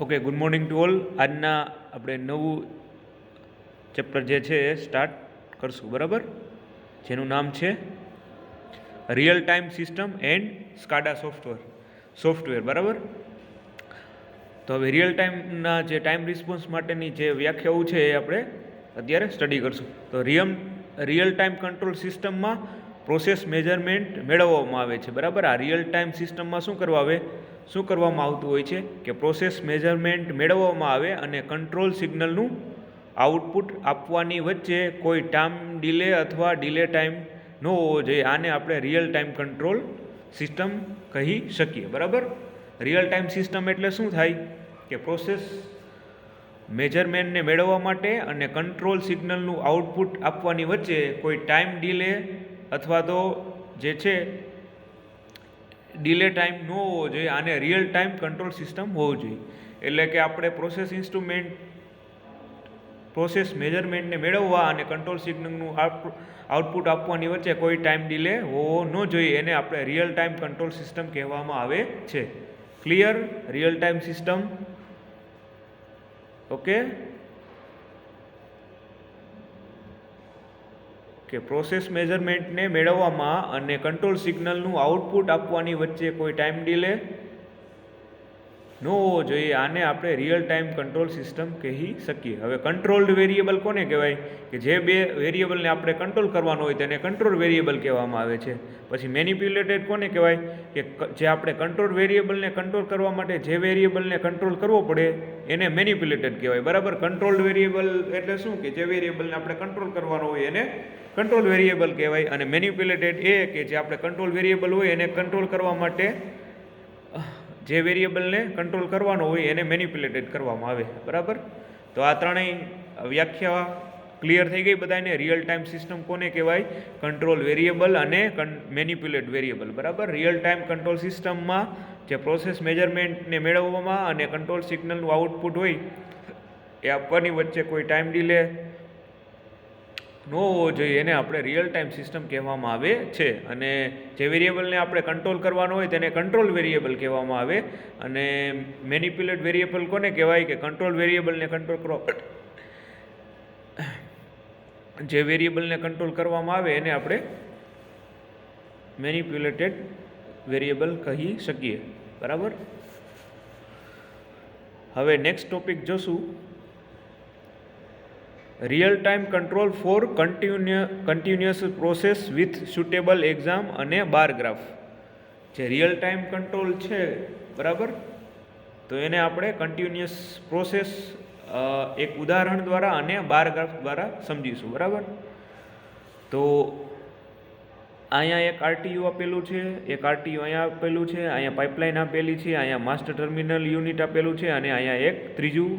Okay, good morning to all. આજના આપણે નવું ચેપ્ટર જે છે એ સ્ટાર્ટ કરશું, બરાબર, જેનું નામ છે real time system and SCADA software, બરાબર. તો હવે રિયલ ટાઈમના જે ટાઈમ રિસ્પોન્સ માટેની જે વ્યાખ્યાઓ છે એ આપણે અત્યારે સ્ટડી કરશું. તો રિયલ ટાઈમ કંટ્રોલ સિસ્ટમમાં પ્રોસેસ મેજરમેન્ટ મેળવવામાં આવે છે, બરાબર. આ રિયલ ટાઈમ સિસ્ટમમાં શું કરવામાં આવતું હોય છે કે પ્રોસેસ મેજરમેન્ટ મેળવવામાં આવે અને કંટ્રોલ સિગ્નલનું આઉટપુટ આપવાની વચ્ચે કોઈ ટાઈમ ડિલે અથવા ડિલે ટાઈમ ન હોવો જોઈએ. આને આપણે રિયલ ટાઈમ કંટ્રોલ સિસ્ટમ કહી શકીએ, બરાબર. રિયલ ટાઈમ સિસ્ટમ એટલે શું થાય કે પ્રોસેસ મેજરમેન્ટને મેળવવા માટે અને કંટ્રોલ સિગ્નલનું આઉટપુટ આપવાની વચ્ચે કોઈ ટાઈમ ડિલે અથવા તો જે છે ડિલે ટાઈમ ન હોવો જોઈએ. આને રિયલ ટાઈમ કંટ્રોલ સિસ્ટમ હોવું જોઈએ. એટલે કે આપણે પ્રોસેસ મેજરમેન્ટને મેળવવા અને કંટ્રોલ સિગ્નલનું આઉટપુટ આપવાની વચ્ચે કોઈ ટાઈમ ડિલે હોવો ન જોઈએ. એને આપણે રિયલ ટાઈમ કંટ્રોલ સિસ્ટમ કહેવામાં આવે છે. Clear? Real time system. Okay, કે પ્રોસેસ મેજરમેન્ટને મેળવવામાં અને કંટ્રોલ સિગ્નલનું આઉટપુટ આપવાની વચ્ચે કોઈ ટાઈમ ડિલે ન હોવો જોઈએ. આને આપણે રિયલ ટાઈમ કંટ્રોલ સિસ્ટમ કહી શકીએ. હવે કંટ્રોલ્ડ વેરિયેબલ કોને કહેવાય? કે જે બે વેરિયેબલને આપણે કંટ્રોલ કરવાનો હોય તેને કંટ્રોલ વેરિયેબલ કહેવામાં આવે છે. પછી મેનિપ્યુલેટેડ કોને કહેવાય? કે જે આપણે કંટ્રોલ વેરિયેબલને કંટ્રોલ કરવા માટે જે વેરિયેબલને કંટ્રોલ કરવો પડે એને મેનિપ્યુલેટેડ કહેવાય, બરાબર. કંટ્રોલ્ડ વેરિયેબલ એટલે શું? કે જે વેરિયેબલને આપણે કંટ્રોલ કરવાનો હોય એને કંટ્રોલ વેરિયેબલ કહેવાય. અને મેનિપ્યુલેટેડ એ કે જે આપણે કંટ્રોલ વેરિયેબલ હોય એને કંટ્રોલ કરવા માટે જે વેરિયેબલને કંટ્રોલ કરવાનો હોય એને મેનિપ્યુલેટેડ કરવામાં આવે, બરાબર. તો આ ત્રણેય વ્યાખ્યા ક્લિયર થઈ ગઈ બધાને. રિયલ ટાઈમ સિસ્ટમ કોને કહેવાય? કંટ્રોલ વેરિયેબલ અને મેનિપ્યુલેટ વેરિયેબલ, બરાબર. રિયલ ટાઈમ કંટ્રોલ સિસ્ટમમાં જે પ્રોસેસ મેજરમેન્ટને મેળવવામાં અને કંટ્રોલ સિગ્નલનું આઉટપુટ હોય એ આપવાની વચ્ચે કોઈ ટાઈમ ડિલે ન હોવો જોઈએ. એને આપણે રિયલ ટાઈમ સિસ્ટમ કહેવામાં આવે છે. અને જે વેરિયેબલને આપણે કંટ્રોલ કરવાનો હોય તેને કંટ્રોલ વેરિયેબલ કહેવામાં આવે. અને મેનિપ્યુલેટ વેરિયેબલ કોને કહેવાય? કે કંટ્રોલ વેરિયેબલને કંટ્રોલ કરવા જે વેરિયેબલને કંટ્રોલ કરવામાં આવે એને આપણે મેનિપ્યુલેટેડ વેરિયેબલ કહી શકીએ, બરાબર. હવે નેક્સ્ટ ટોપિક જોશું. Real time control for continuous process with suitable exam અને બાર ગ્રાફ. જે રિયલ ટાઈમ કંટ્રોલ છે, બરાબર, તો એને આપણે કન્ટિન્યુઅસ પ્રોસેસ એક ઉદાહરણ દ્વારા અને બાર ગ્રાફ દ્વારા સમજીશું, બરાબર. તો અહીંયા એક આરટીયુ આપેલું છે, એક આરટીયુ અહીંયા આપેલું છે, અહીંયા પાઇપલાઇન આપેલી છે, અહીંયા માસ્ટર ટર્મિનલ યુનિટ આપેલું છે અને અહીંયા એક ત્રીજું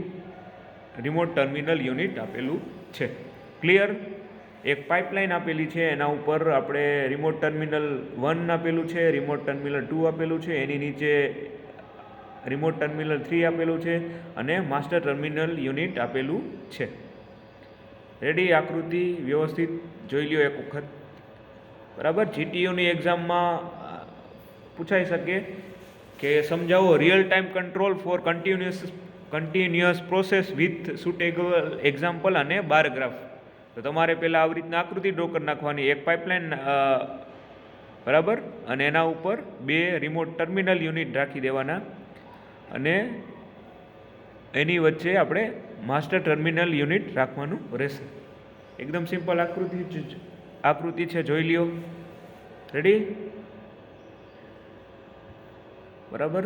રિમોટ ટર્મિનલ યુનિટ આપેલું છે. ક્લિયર? એક પાઇપલાઇન આપેલી છે, એના ઉપર આપણે રિમોટ ટર્મિનલ 1 આપેલું છે, રિમોટ ટર્મિનલ 2 આપેલું છે, એની નીચે રિમોટ ટર્મિનલ 3 આપેલું છે અને માસ્ટર ટર્મિનલ યુનિટ આપેલું છે. રેડી? આકૃતિ વ્યવસ્થિત જોઈ લ્યો એક વખત, બરાબર. જીટીયુની એક્ઝામમાં પૂછાઈ શકે કે સમજાવો real time control for continuous process with suitable example અને બાર ગ્રાફ. તો તમારે પહેલાં આવી રીતના આકૃતિ ડ્રો કરી નાખવાની. એક પાઇપલાઇન, બરાબર, અને એના ઉપર બે રિમોટ ટર્મિનલ યુનિટ રાખી દેવાના અને એની વચ્ચે આપણે માસ્ટર ટર્મિનલ યુનિટ રાખવાનું રહેશે. એકદમ સિમ્પલ આકૃતિ છે, જોઈ લ્યો. રેડી? બરાબર.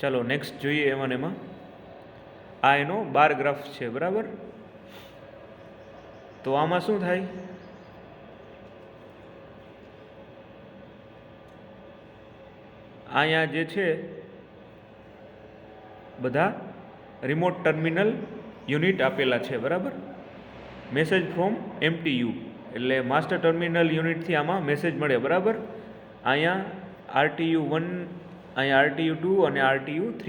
ચાલો નેક્સ્ટ જોઈએ. એમાં આ એનો બાર ગ્રાફ છે, બરાબર. તો આમાં શું થાય? અહીંયા જે છે બધા રિમોટ ટર્મિનલ યુનિટ આપેલા છે, બરાબર. મેસેજ ફ્રોમ MTU એટલે માસ્ટર ટર્મિનલ યુનિટથી આમાં મેસેજ મળે, બરાબર. અહીંયા RTU1, અહીંયા RTU2 અને RTU3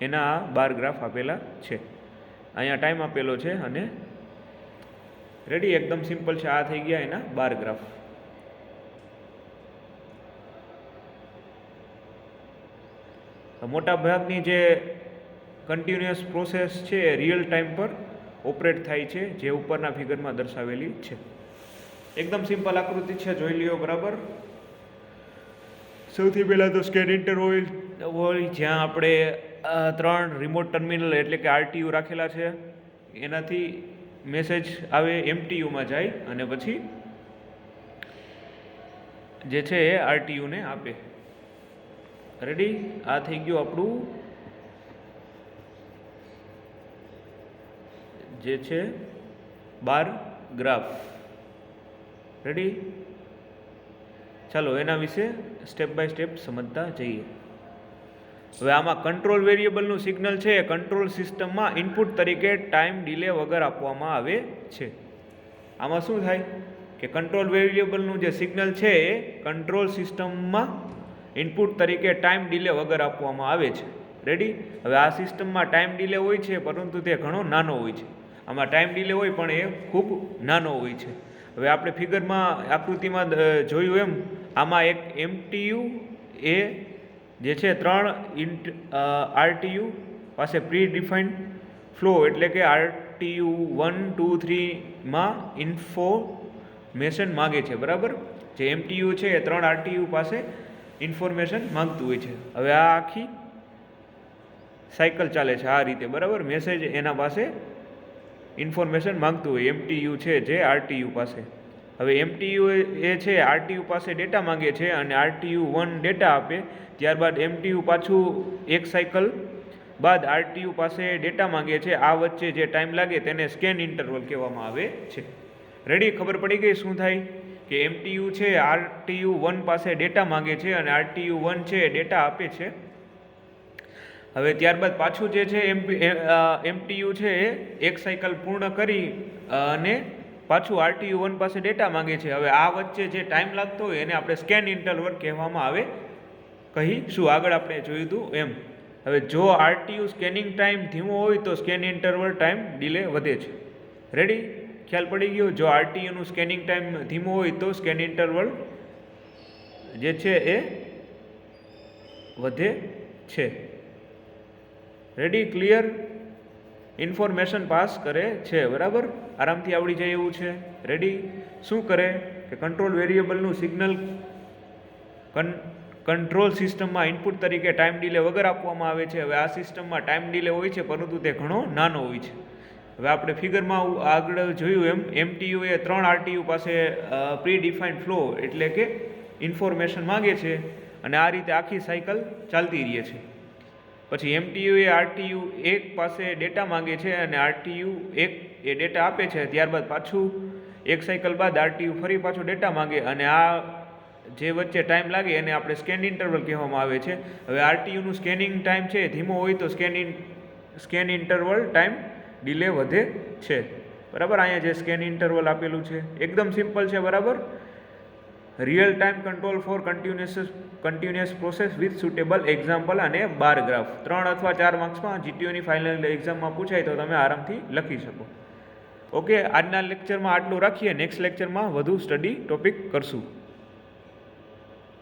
એના આ બાર ગ્રાફ આપેલા છે. અહીંયા ટાઈમ આપેલો છે અને રેડી, એકદમ સિમ્પલ છે. આ થઈ ગયા એના બાર ગ્રાફ. મોટા ભાગની જે કન્ટિન્યુઅસ પ્રોસેસ છે એ રિયલ ટાઈમ પર ઓપરેટ થાય છે, જે ઉપરના ફિગરમાં દર્શાવેલી છે. એકદમ સિમ્પલ આકૃતિ છે, જોઈ લ્યો બરાબર. સૌથી પહેલાં તો સ્કેન ઇન્ટર હોય જ્યાં આપણે 3 રિમોટ ટર્મિનલ એટલે કે આરટીયુ રાખેલા છે. એનાથી મેસેજ આવે એમટીયુમાં જાય અને પછી જે છે એ આરટીયુને આપે. રેડી, આ થઈ ગયું આપણું જે છે બાર ગ્રાફ. રેડી, ચાલો એના વિશે સ્ટેપ બાય સ્ટેપ સમજતા જઈએ. હવે આમાં કંટ્રોલ વેરિયેબલનું સિગ્નલ છે કંટ્રોલ સિસ્ટમમાં ઇનપુટ તરીકે ટાઈમ ડિલે વગર આપવામાં આવે છે. આમાં શું થાય કે કંટ્રોલ વેરિયેબલનું જે સિગ્નલ છે એ કંટ્રોલ સિસ્ટમમાં ઇનપુટ તરીકે ટાઈમ ડિલે વગર આપવામાં આવે છે. રેડી, હવે આ સિસ્ટમમાં ટાઈમ ડિલે હોય છે પરંતુ તે ઘણો નાનો હોય છે. આમાં ટાઈમ ડિલે હોય પણ એ ખૂબ નાનો હોય છે. હવે આપણે ફિગરમાં આકૃતિમાં જોયું એમ આમાં એક એમટીયુ એ જે છે 3 આરટીયુ પાસે પ્રી ડિફાઇન્ડ ફ્લો એટલે કે આરટીયુ 1, 2, 3માં ઇન્ફોર્મેશન માગે છે. બરાબર, જે એમટીયુ છે એ 3 આરટીયુ પાસે ઇન્ફોર્મેશન માંગતું હોય છે. હવે આ આખી સાયકલ ચાલે છે આ રીતે. બરાબર, મેસેજ એના પાસે ઇન્ફોર્મેશન માંગતું હોય એમટીયુ છે જે આરટીયુ પાસે. હવે એમટીયુ એ છે આરટીયુ પાસે ડેટા માંગે છે અને આરટીયુ 1 ડેટા આપે. ત્યારબાદ એમટીયુ પાછું એક સાયકલ બાદ આરટીયુ પાસે ડેટા માંગે છે. આ વચ્ચે જે ટાઈમ લાગે તેને સ્કેન ઇન્ટરવલ કહેવામાં આવે છે. રેડી, ખબર પડી ગઈ શું થાય કે એમટીયુ છે આરટીયુ 1 પાસે ડેટા માંગે છે અને આરટીયુ 1 છે ડેટા આપે છે. હવે ત્યારબાદ પાછું જે છે એમટીયુ છે એ એક સાયકલ પૂર્ણ કરી અને પાછું આરટીયુ 1 પાસે ડેટા માંગે છે. હવે આ વચ્ચે જે ટાઈમ લાગતો હોય એને આપણે સ્કેન ઇન્ટરવલ કહેવામાં આવે કહીશું. આગળ આપણે જોયું હતું એમ. હવે જો આરટીયુ સ્કેનિંગ ટાઈમ ધીમો હોય તો સ્કેન ઇન્ટરવલ ટાઈમ ડિલે વધે છે. રેડી, ખ્યાલ પડી ગયો. જો આરટીયુનું સ્કેનિંગ ટાઈમ ધીમો હોય તો સ્કેન ઇન્ટરવલ જે છે એ વધે છે. રેડી, ક્લિયર, ઇન્ફોર્મેશન પાસ કરે છે. બરાબર, આરામથી આવડી જાય એવું છે. રેડી, શું કરે કે કંટ્રોલ વેરિયેબલનું સિગ્નલ કંટ્રોલ સિસ્ટમમાં ઇનપુટ તરીકે ટાઈમ ડિલે વગર આપવામાં આવે છે. હવે આ સિસ્ટમમાં ટાઈમ ડિલે હોય છે પરંતુ તે ઘણો નાનો હોય છે. હવે આપણે ફિગરમાં આગળ જોયું એમ એમટીયુ એ 3 આરટીયુ પાસે પ્રી ડિફાઇન્ડ ફ્લો એટલે કે ઇન્ફોર્મેશન માગે છે અને આ રીતે આખી સાયકલ ચાલતી રહે છે. પછી એમટીયુ એ આરટીયુ 1 પાસે ડેટા માંગે છે અને આરટીયુ 1 એ ડેટા આપે છે. ત્યારબાદ પાછું એક સાયકલ બાદ આરટીયુ ફરી પાછો ડેટા માંગે અને આ જે વચ્ચે ટાઈમ લાગે એને આપણે સ્કેન ઇન્ટરવલ કહેવામાં આવે છે. હવે આરટીયુનું સ્કેનિંગ ટાઈમ છે ધીમો હોય તો સ્કેન ઇન્ટરવલ ટાઈમ ડિલે વધે છે. બરાબર, અહીંયા જે સ્કેન ઇન્ટરવલ આપેલું છે એકદમ સિમ્પલ છે. બરાબર, real time control for continuous process with suitable example અને બાર ગ્રાફ. 3 અથવા 4 માર્ક્સમાં જીટીયુની ફાઇનલ એક્ઝામમાં પૂછાય તો તમે આરામથી લખી શકો. ઓકે, આજના લેક્ચરમાં આટલું રાખીએ. નેક્સ્ટ લેક્ચરમાં વધુ સ્ટડી ટોપિક કરશું.